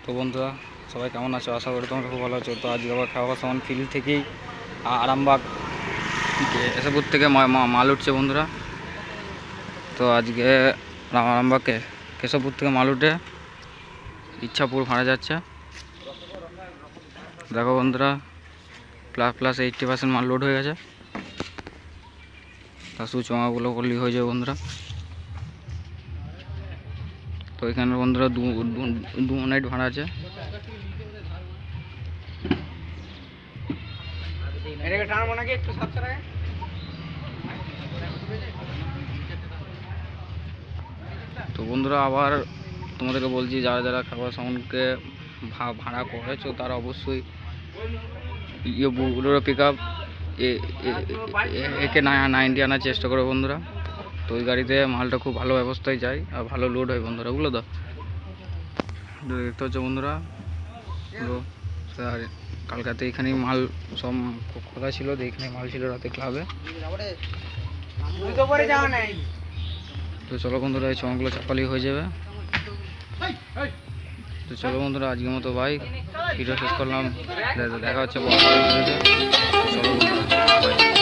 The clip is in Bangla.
তো বন্ধুরা সবাই কেমন আছো? আশা করি তোমরা খুব ভালো আছো। তো আজকে আবার খাওয়া সামান ফিল্ড থেকেই আরামবাগ এসবপুর থেকে মাল উঠছে বন্ধুরা। তো আজকে আরামবাগকে কেশবপুর থেকে মাল উঠে ইচ্ছাপুর ভাড়া যাচ্ছে। দেখো বন্ধুরা, প্লাস 80% মাল লোড হয়ে গেছে। তা শুধু চঙাগুলো করলেই হয়ে যাবে বন্ধুরা। তো এখানে বন্ধুরা দু নাইট ভাড়া আছে। তো বন্ধুরা আবার তোমাদেরকে বলছি, যারা যারা খাবার সাউন্ডকে ভাড়া করেছো তারা অবশ্যই বুলোরো পিক আপ একে 90 আনার চেষ্টা করো বন্ধুরা। তো ওই গাড়িতে মালটা খুব ভালো ব্যবস্থায় যায় আর ভালো লোড হয় বন্ধুরা, ওগুলো তো দেখতে হচ্ছে বন্ধুরা। আর কালকাতে এখানেই মাল সব কথা ছিল, এখানে মাল ছিল রাতে ক্লাবে। তো চলো বন্ধুরা, এই চমকগুলো চাপালি হয়ে যাবে। তো চলো বন্ধুরা, আজকের মতো বাই, ভিডিও শেষ করলাম। দেখা হচ্ছে চলো বন্ধুরা, বাই।